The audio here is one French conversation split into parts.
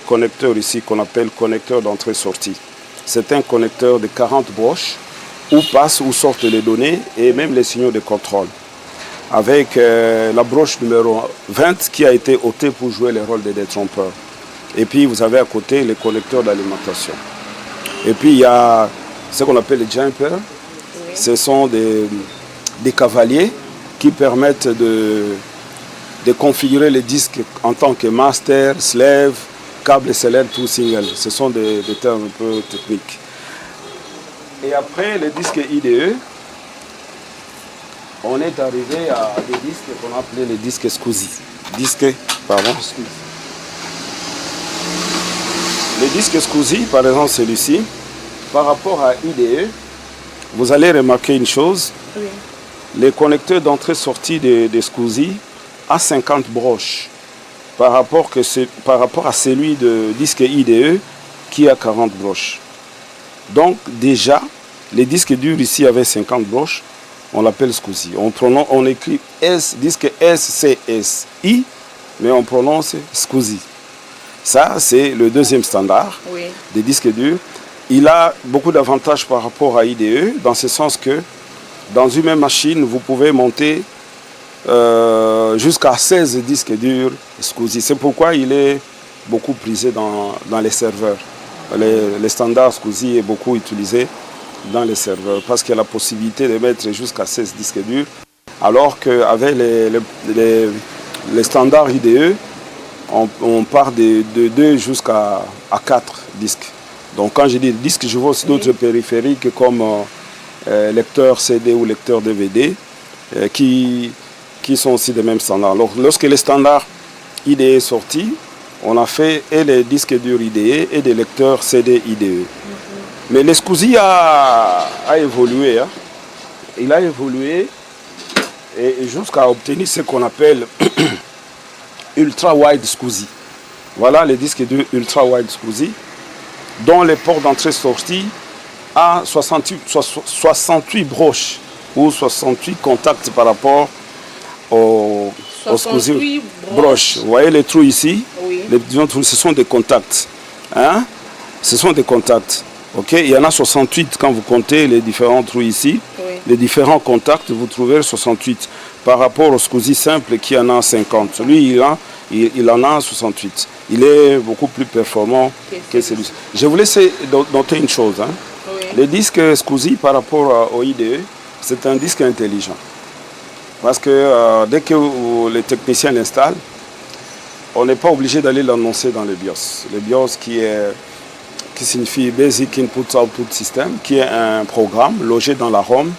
connecteur ici qu'on appelle connecteur d'entrée-sortie. C'est un connecteur de 40 broches où passent ou sortent les données et même les signaux de contrôle. Avec la broche numéro 20 qui a été ôtée pour jouer le rôle de détrompeur. Et puis vous avez à côté les connecteurs d'alimentation. Et puis il y a ce qu'on appelle les jumpers. Oui. Ce sont des cavaliers qui permettent de configurer les disques en tant que master, slave, câble SLR, tout single. Ce sont des termes un peu techniques. Et après les disques IDE, on est arrivé à des disques qu'on appelait les disques SCSI. Les disques SCSI, par exemple celui-ci, par rapport à IDE, vous allez remarquer une chose. Oui. Les connecteurs d'entrée-sortie de SCSI a 50 broches par rapport à celui de disque IDE qui a 40 broches. Donc déjà, les disques durs ici avaient 50 broches, on l'appelle SCSI. On écrit disque SCSI, mais on prononce SCSI. Ça, c'est le deuxième standard des disques durs. Il a beaucoup d'avantages par rapport à IDE, dans ce sens que dans une même machine, vous pouvez monter jusqu'à 16 disques durs SCSI. C'est pourquoi il est beaucoup prisé dans les serveurs. Les standards SCSI est beaucoup utilisé dans les serveurs parce qu'il y a la possibilité de mettre jusqu'à 16 disques durs, alors qu'avec les standards IDE, on part de 2 jusqu'à 4 disques. Donc quand je dis disques, je vois aussi d'autres périphériques comme lecteur CD ou lecteur DVD qui sont aussi des mêmes standards. Alors, lorsque les standards IDE est sorti, on a fait et les disques durs IDE et des lecteurs CD IDE. Mais le SCSI a évolué. Hein. Il a évolué et jusqu'à obtenir ce qu'on appelle Ultra Wide SCSI. Voilà les disques durs Ultra Wide SCSI, dont les ports d'entrée-sortie à 68 broches ou 68 contacts par rapport au SCSI broches. Vous voyez les trous ici, oui. Ce sont des contacts. Hein? Ce sont des contacts. Okay? Il y en a 68 quand vous comptez les différents trous ici. Oui. Les différents contacts, vous trouvez 68 par rapport au SCSI simple qui en a 50. Lui, il en a 68. Il est beaucoup plus performant que celui-ci. Je voulais noter une chose. Hein? Oui. Le disque SCSI par rapport au IDE, c'est un disque intelligent. Parce que dès que les techniciens l'installent, on n'est pas obligé d'aller l'annoncer dans le BIOS. Le BIOS qui signifie Basic Input Output System, qui est un programme logé dans la ROM,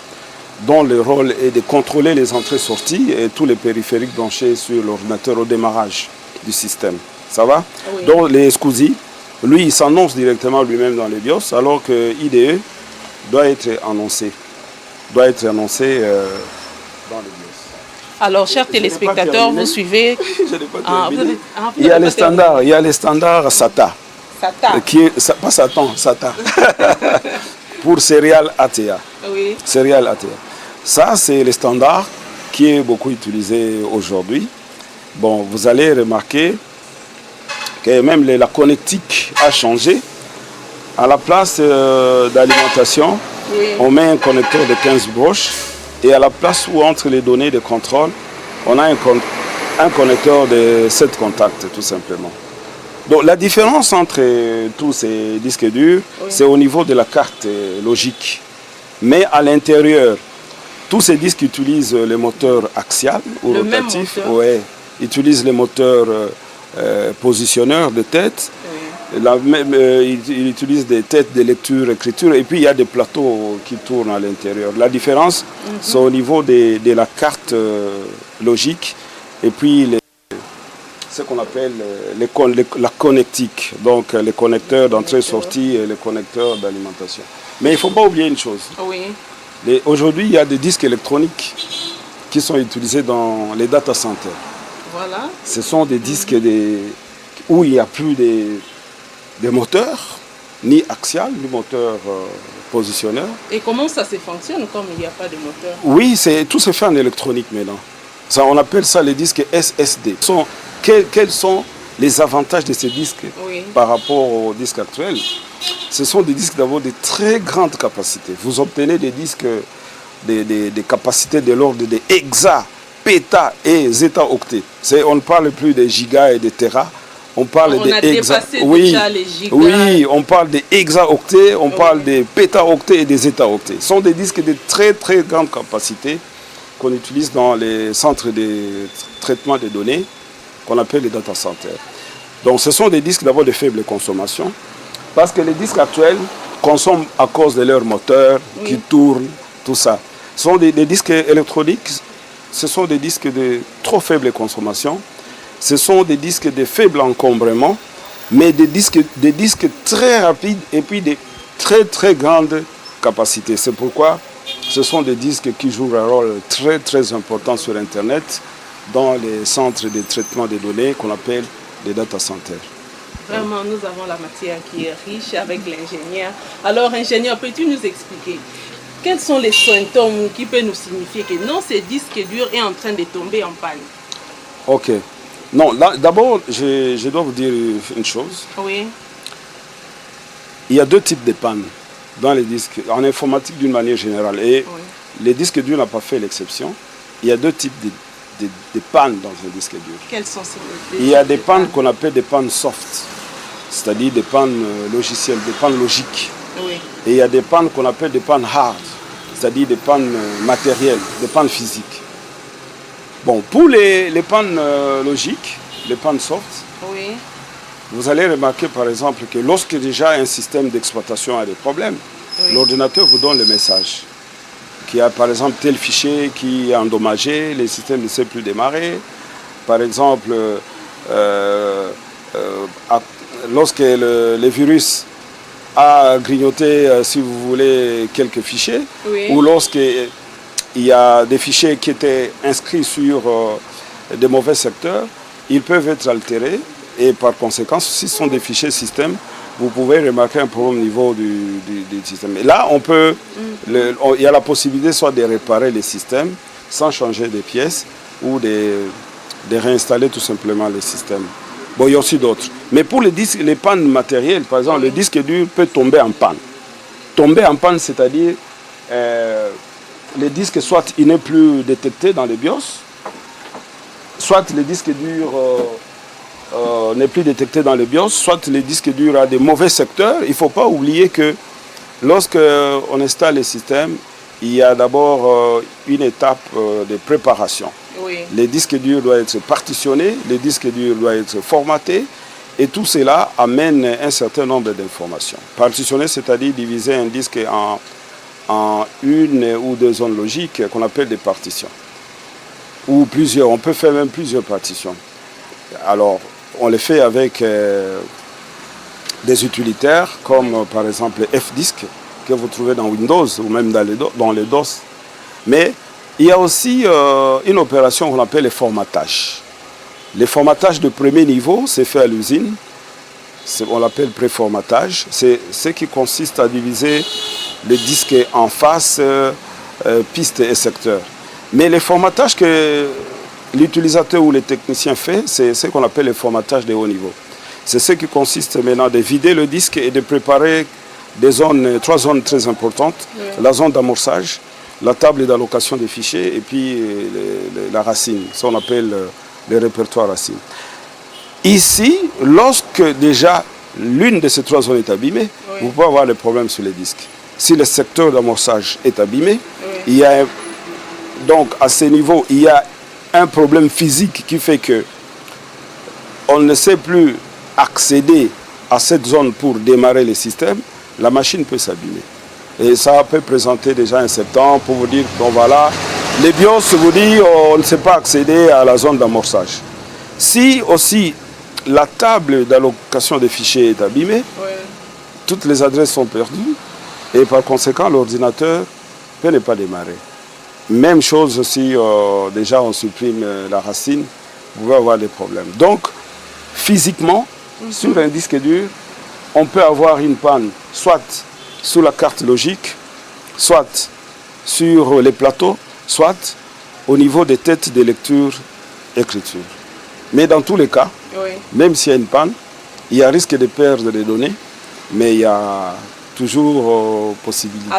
dont le rôle est de contrôler les entrées-sorties et tous les périphériques branchés sur l'ordinateur au démarrage du système. Ça va? Oui. Donc les SCSI, lui, il s'annonce directement lui-même dans le BIOS, alors que IDE doit être annoncé. Dans le BIOS. Alors, chers téléspectateurs, vous suivez. Je n'ai pas terminé. Il y a les standards SATA. SATA. Pas Satan, SATA. Pour Serial ATA. Oui. Serial ATA. Ça, c'est le standard qui est beaucoup utilisé aujourd'hui. Bon, vous allez remarquer que même la connectique a changé. À la place d'alimentation, oui. On met un connecteur de 15 broches. Et à la place où entre les données de contrôle, on a un connecteur de 7 contacts, tout simplement. Donc la différence entre tous ces disques durs, oui. C'est au niveau de la carte logique. Mais à l'intérieur, tous ces disques utilisent les moteurs axial ou rotatifs. Ouais, utilisent les moteurs positionneurs de tête. Oui. Il utilise des têtes de lecture-écriture et puis il y a des plateaux qui tournent à l'intérieur. La différence, c'est au niveau de la carte logique et puis ce qu'on appelle la connectique, donc les connecteurs d'entrée-sortie et les connecteurs d'alimentation. Mais il ne faut pas oublier une chose. Oui. Aujourd'hui, il y a des disques électroniques qui sont utilisés dans les data centers. Voilà. Ce sont des disques où il n'y a plus des moteurs, ni axial, ni moteur positionneur. Et comment ça se fonctionne comme il n'y a pas de moteur? Oui, tout se fait en électronique maintenant. Ça, on appelle ça les disques SSD. Quels sont les avantages de ces disques par rapport aux disques actuels. Ce sont des disques d'abord de très grandes capacités. Vous obtenez des disques, des capacités de l'ordre des hexa, péta et zeta-octets. On ne parle plus des gigas et des terras. On parle des hexa. Déjà les gigas. Oui, on parle des hexaoctets, on parle des pétaoctets et des zétaoctets. Ce sont des disques de très très grande capacité qu'on utilise dans les centres de traitement des données qu'on appelle les data centers. Donc ce sont des disques d'abord de faible consommation parce que les disques actuels consomment à cause de leur moteur qui tourne, tout ça. Ce sont des disques électroniques, ce sont des disques de trop faible consommation. Ce sont des disques de faible encombrement, mais des disques très rapides et puis de très très grandes capacités. C'est pourquoi ce sont des disques qui jouent un rôle très très important sur Internet dans les centres de traitement des données qu'on appelle les data centers. Vraiment, nous avons la matière qui est riche avec l'ingénieur. Alors, ingénieur, peux-tu nous expliquer quels sont les symptômes qui peuvent nous signifier que non, ce disque dur est en train de tomber en panne? Ok. Non, d'abord, je dois vous dire une chose. Oui. Il y a deux types de pannes dans les disques, en informatique d'une manière générale. Et les disques durs n'ont pas fait l'exception. Il y a deux types de pannes dans un disque dur. Quelles sont ces Il y a des pannes qu'on appelle des pannes soft, c'est-à-dire des pannes logicielles, des pannes logiques. Oui. Et il y a des pannes qu'on appelle des pannes hard, c'est-à-dire des pannes matérielles, des pannes physiques. Bon, pour les pannes logiques, les pannes soft, vous allez remarquer par exemple que lorsque déjà un système d'exploitation a des problèmes, l'ordinateur vous donne le message qu'il y a par exemple tel fichier qui est endommagé, le système ne sait plus démarrer. Par exemple, lorsque le virus a grignoté, si vous voulez, quelques fichiers, ou lorsque il y a des fichiers qui étaient inscrits sur des mauvais secteurs, ils peuvent être altérés et par conséquent, si ce sont des fichiers système, vous pouvez remarquer un problème au niveau du système. Et là, il y a la possibilité soit de réparer les systèmes sans changer des pièces ou de réinstaller tout simplement les systèmes. Bon, il y a aussi d'autres. Mais pour les pannes matérielles, par exemple, le disque dur peut tomber en panne. Tomber en panne, c'est-à-dire le disque, soit il n'est plus détecté dans les BIOS, soit le disque dur n'est plus détecté dans les BIOS, soit le disque dur a des mauvais secteurs. Il ne faut pas oublier que lorsqu'on installe les systèmes, il y a d'abord une étape de préparation. Les disques durs doivent être partitionnés, les disques durs doivent être formatés, et tout cela amène un certain nombre d'informations. Partitionner, c'est-à-dire diviser un disque en une ou deux zones logiques qu'on appelle des partitions. Ou plusieurs, on peut faire même plusieurs partitions. Alors, on les fait avec des utilitaires comme par exemple F-Disk que vous trouvez dans Windows ou même dans les DOS. Mais il y a aussi une opération qu'on appelle le formatage. Le formatage de premier niveau, c'est fait à l'usine. On l'appelle préformatage. C'est ce qui consiste à diviser les disques en face, pistes et secteurs. Mais le formatage que l'utilisateur ou le technicien fait, c'est ce qu'on appelle le formatage de haut niveau. C'est ce qui consiste maintenant de vider le disque et de préparer trois zones très importantes. La zone d'amorçage, la table d'allocation des fichiers et puis la racine, ça on appelle le répertoire racine. Ici, lorsque déjà l'une de ces trois zones est abîmée, vous pouvez avoir des problèmes sur les disques. Si le secteur d'amorçage est abîmé, il y a donc à ce niveau, il y a un problème physique qui fait que on ne sait plus accéder à cette zone pour démarrer le système, la machine peut s'abîmer. Et ça peut présenter déjà un symptôme pour vous dire qu'on va là. Les BIOS vous disent on ne sait pas accéder à la zone d'amorçage. Si aussi la table d'allocation des fichiers est abîmée, toutes les adresses sont perdues et par conséquent l'ordinateur peut ne pas démarrer. Même chose aussi, déjà on supprime la racine, vous pouvez avoir des problèmes. Donc, physiquement, sur un disque dur, on peut avoir une panne, soit sur la carte logique, soit sur les plateaux, soit au niveau des têtes de lecture-écriture. Mais dans tous les cas, Oui. même s'il y a une panne, il y a risque de perdre des données, mais il y a toujours possibilité.